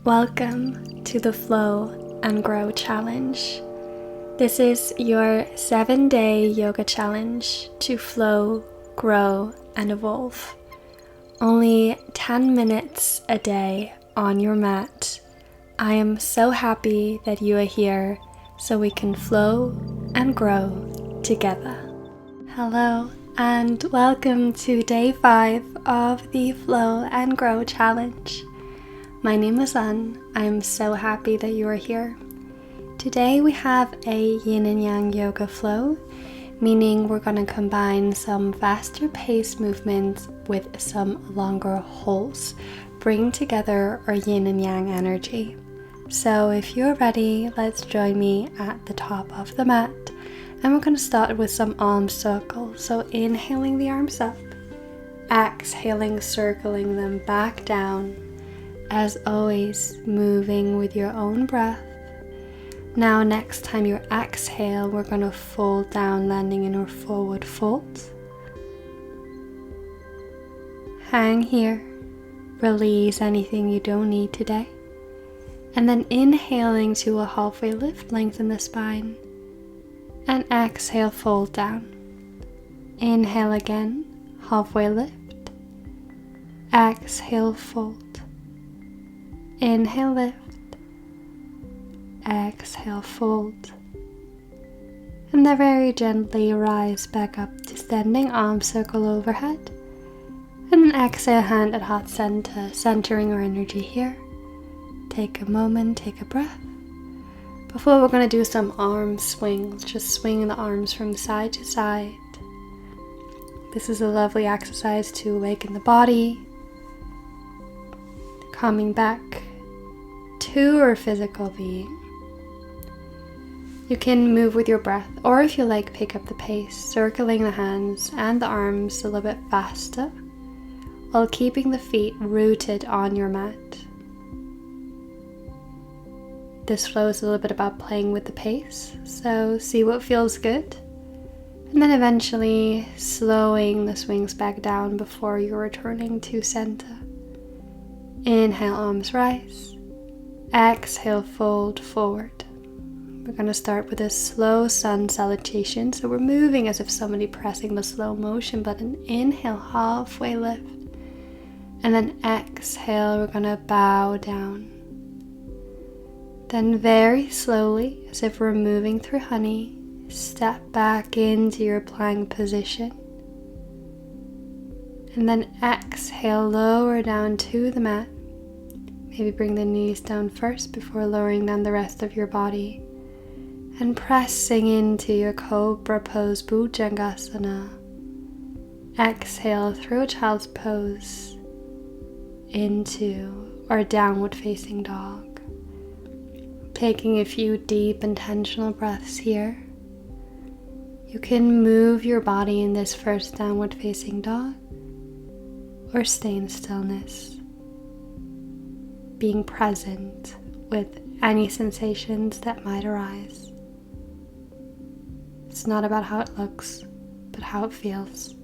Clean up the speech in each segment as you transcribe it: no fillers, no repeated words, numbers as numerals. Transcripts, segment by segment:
Welcome to the Flow and Grow Challenge. This is your 7-day yoga challenge to flow, grow, and evolve. Only 10 minutes a day on your mat. I am so happy that you are here so we can flow and grow together. Hello and welcome to day 5 of the Flow and Grow Challenge. My name is An. I'm so happy that you are here. Today we have a Yin and Yang yoga flow, meaning we're going to combine some faster pace movements with some longer holds, bring together our Yin and Yang energy. So if you're ready, let's join me at the top of the mat, and we're going to start with some arm circles. So inhaling the arms up, exhaling, circling them back down. As always, moving with your own breath. Now next time you exhale, we're going to fold down, landing in our forward fold. Hang here, release anything you don't need today. And then inhaling to a halfway lift, lengthen the spine. And exhale, fold down. Inhale again, halfway lift. Exhale, fold. Inhale, lift. Exhale, fold. And then very gently rise back up to standing arm circle overhead. And then exhale, hand at heart center, centering our energy here. Take a moment, take a breath. Before we're going to do some arm swings, just swinging the arms from side to side. This is a lovely exercise to awaken the body, coming back to our physical being. You can move with your breath, or if you like, pick up the pace, circling the hands and the arms a little bit faster, while keeping the feet rooted on your mat. This flow is a little bit about playing with the pace, so see what feels good, and then eventually slowing the swings back down before you're returning to center. Inhale, arms rise. Exhale, fold forward. We're going to start with a slow sun salutation. So we're moving as if somebody pressing the slow motion button. Inhale, halfway lift. And then exhale, we're going to bow down. Then very slowly, as if we're moving through honey, step back into your plank position. And then exhale, lower down to the mat. Maybe bring the knees down first before lowering down the rest of your body. And pressing into your Cobra Pose, Bhujangasana. Exhale through a child's pose into our downward facing dog. Taking a few deep intentional breaths here. You can move your body in this first downward facing dog or stay in stillness, being present with any sensations that might arise. It's not about how it looks, but how it feels.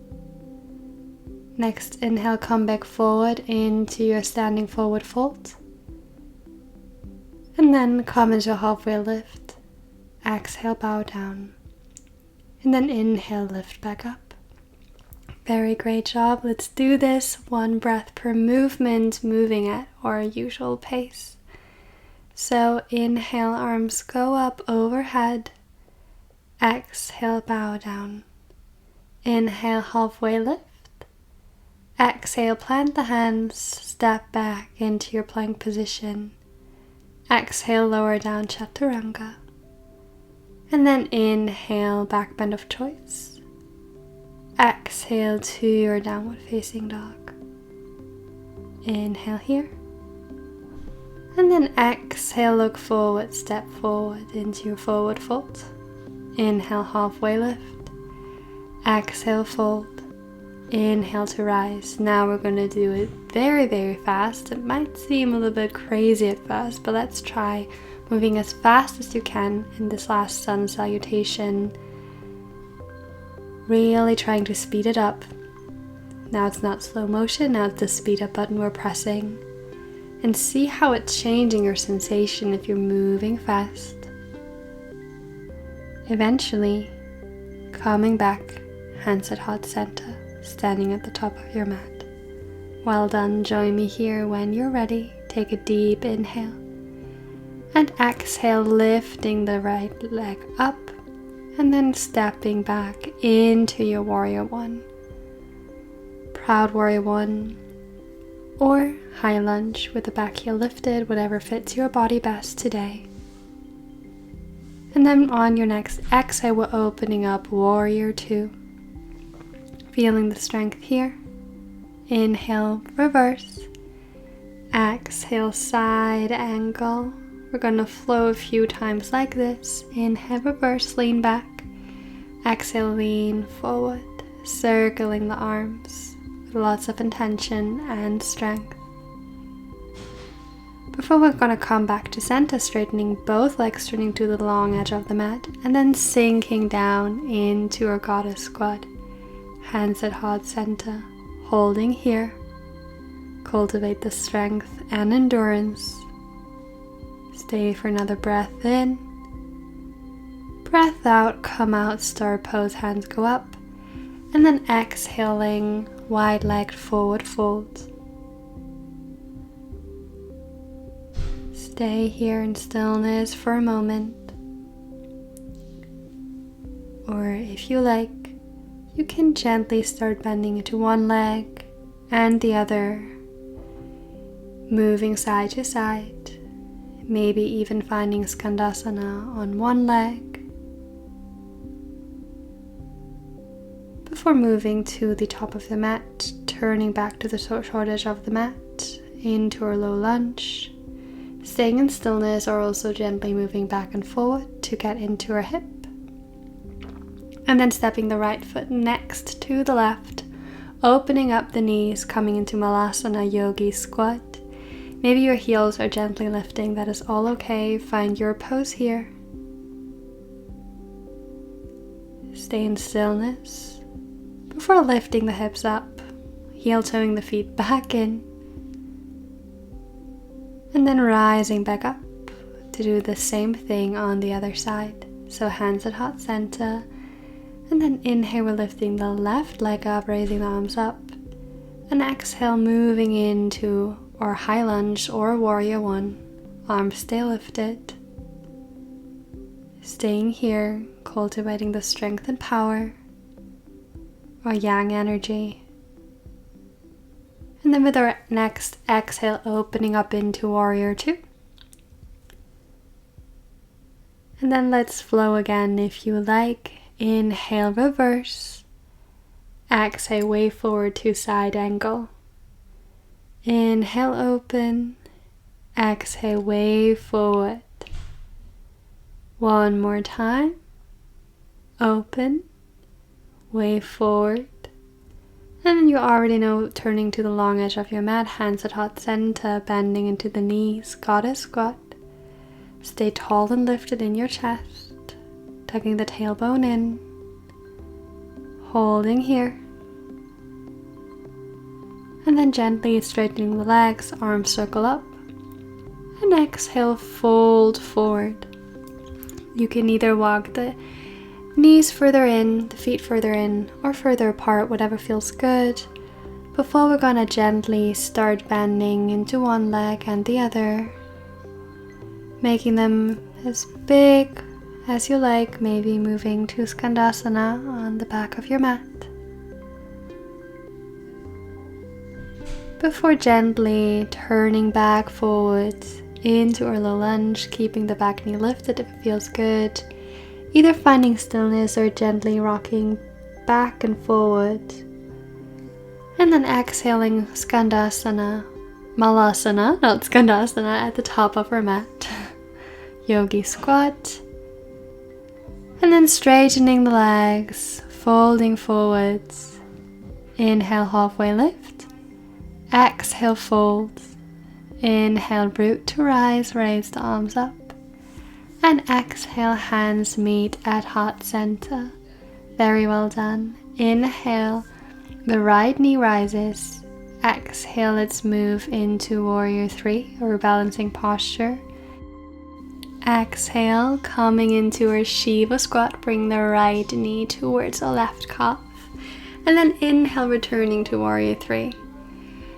Next, inhale, come back forward into your standing forward fold. And then come into a halfway lift. Exhale, bow down. And then inhale, lift back up. Very great job. Let's do this one breath per movement, moving at our usual pace. So inhale, arms go up overhead. Exhale, bow down. Inhale, halfway lift. Exhale, plant the hands, step back into your plank position. Exhale, lower down, chaturanga. And then inhale, back bend of choice. Exhale to your downward facing dog. Inhale here. And then exhale, look forward, step forward into your forward fold. Inhale, halfway lift. Exhale, fold. Inhale to rise. Now we're going to do it very, very fast. It might seem a little bit crazy at first, but let's try moving as fast as you can in this last sun salutation. Really trying to speed it up. Now it's not slow motion, now it's the speed up button we're pressing. and see how it's changing your sensation if you're moving fast. Eventually, coming back, hands at heart center, standing at the top of your mat. Well done, join me here when you're ready. Take a deep inhale and exhale, lifting the right leg up and then stepping back into your warrior one, proud warrior one, or high lunge with the back heel lifted, whatever fits your body best today. And then on your next exhale, we're opening up warrior two, feeling the strength here. Inhale, reverse. Exhale, side angle. We're going to flow a few times like this. Inhale, reverse, lean back. Exhale, lean forward, circling the arms with lots of intention and strength. Before we're going to come back to center, straightening both legs, turning to the long edge of the mat, and then sinking down into our goddess squat. Hands at heart center, holding here. Cultivate the strength and endurance. Stay for another breath in. Breath out, come out, star pose, hands go up. And then exhaling, wide-legged forward fold. Stay here in stillness for a moment. Or if you like, you can gently start bending into one leg and the other, moving side to side, maybe even finding Skandasana on one leg. Before moving to the top of the mat, turning back to the short edge of the mat, into our low lunge, staying in stillness or also gently moving back and forward to get into our hip. And then stepping the right foot next to the left, opening up the knees, coming into Malasana Yogi squat. Maybe your heels are gently lifting, that is all okay. Find your pose here. Stay in stillness before lifting the hips up, heel toeing the feet back in, and then rising back up to do the same thing on the other side. So hands at heart center, and then inhale, we're lifting the left leg up, raising the arms up, and exhale, moving into our high lunge or warrior one. Arms stay lifted. Staying here, cultivating the strength and power, or yang energy. And then with our next exhale, opening up into warrior two. And then let's flow again if you like. Inhale, reverse. Exhale, way forward to side angle. Inhale, open. Exhale, way forward. One more time. Open. Way forward. And then you already know, turning to the long edge of your mat, hands at heart center, bending into the knees, goddess squat. Stay tall and lifted in your chest, tucking the tailbone in, holding here. And then gently straightening the legs, arms circle up, and exhale, fold forward. You can either walk the knees further in, the feet further in, or further apart, whatever feels good. Before we're gonna gently start bending into one leg and the other, making them as big as you like, maybe moving to Skandasana on the back of your mat. Before gently turning back forwards into our low lunge, keeping the back knee lifted if it feels good. Either finding stillness or gently rocking back and forward. And then exhaling Skandasana, Malasana, not Skandasana, at the top of our mat. Yogi squat. And then straightening the legs, folding forwards. Inhale, halfway lift. Exhale, fold. Inhale, root to rise, raise the arms up. And exhale, hands meet at heart center. Very well done. Inhale, the right knee rises. Exhale, let's move into Warrior 3 or balancing posture. Exhale, coming into our Shiva squat, bring the right knee towards the left calf. And then inhale, returning to Warrior 3.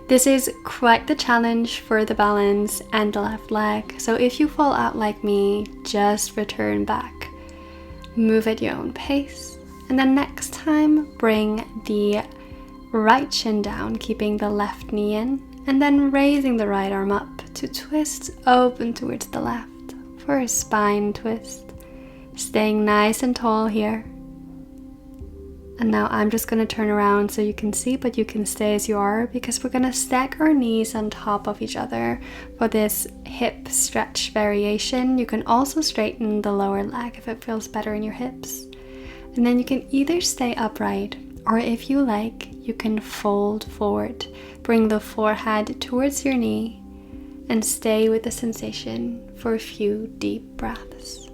This is quite the challenge for the balance and the left leg. So if you fall out like me, just return back. Move at your own pace. And then next time, bring the right shin down, keeping the left knee in. And then raising the right arm up to twist open towards the left for a spine twist. Staying nice and tall here. And now I'm just going to turn around so you can see, but you can stay as you are, because we're going to stack our knees on top of each other for this hip stretch variation. You can also straighten the lower leg if it feels better in your hips. And then you can either stay upright, or if you like, you can fold forward. Bring the forehead towards your knee and stay with the sensation for a few deep breaths.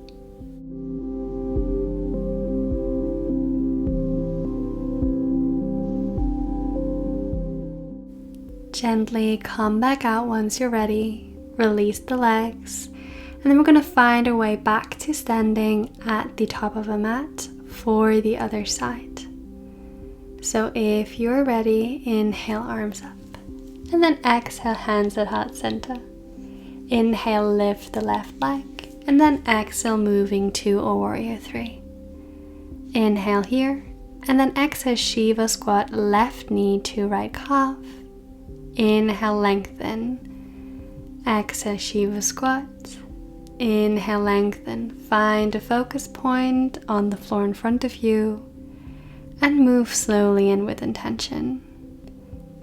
Gently come back out once you're ready. Release the legs. And then we're going to find our way back to standing at the top of a mat for the other side. So if you're ready, inhale, arms up. And then exhale, hands at heart center. Inhale, lift the left leg. And then exhale, moving to a Warrior 3. Inhale here. And then exhale, Shiva squat, left knee to right calf. Inhale, lengthen. Exhale, Shiva squat. Inhale, lengthen. Find a focus point on the floor in front of you and move slowly in with intention.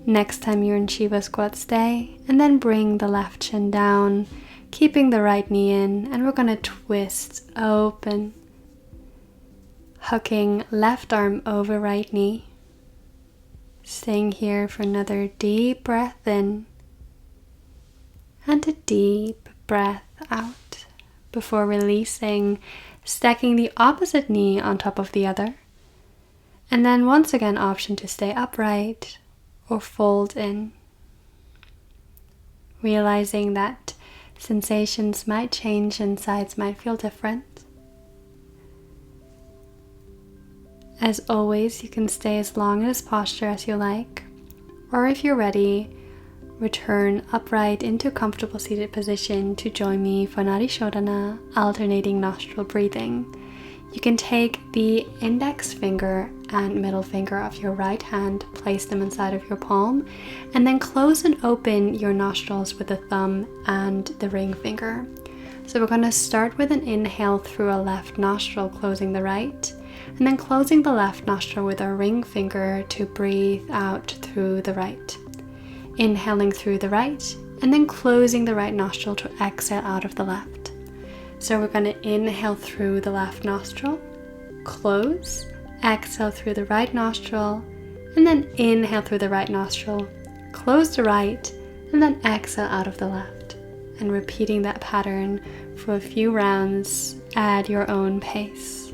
Next time you're in Shiva squat, stay and then bring the left shin down, keeping the right knee in, and we're going to twist open, hooking left arm over right knee. Staying here for another deep breath in and a deep breath out before releasing, stacking the opposite knee on top of the other. And then once again, option to stay upright or fold in. Realizing that sensations might change and sides might feel different. As always, you can stay as long in this posture as you like, or if you're ready, return upright into a comfortable seated position to join me for Nadi Shodhana, alternating nostril breathing. You can take the index finger and middle finger of your right hand, place them inside of your palm, and then close and open your nostrils with the thumb and the ring finger. So we're going to start with an inhale through a left nostril, closing the right, and then closing the left nostril with our ring finger to breathe out through the right. Inhaling through the right, and then closing the right nostril to exhale out of the left. So we're going to inhale through the left nostril, close, exhale through the right nostril, and then inhale through the right nostril, close the right, and then exhale out of the left. And repeating that pattern for a few rounds at your own pace.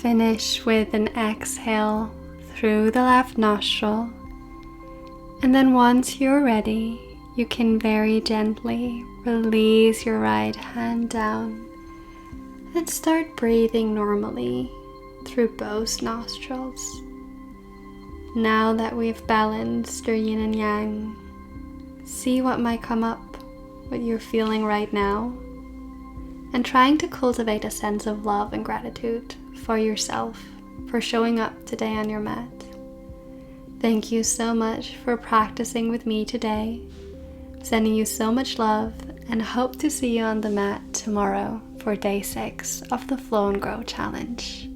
Finish with an exhale through the left nostril, and then once you're ready, you can very gently release your right hand down and start breathing normally through both nostrils. Now that we've balanced our yin and yang, see what might come up, what you're feeling right now, and trying to cultivate a sense of love and gratitude for yourself for showing up today on your mat. Thank you so much for practicing with me today. Sending you so much love and hope to see you on the mat tomorrow for day 6 of the Flow and Grow Challenge.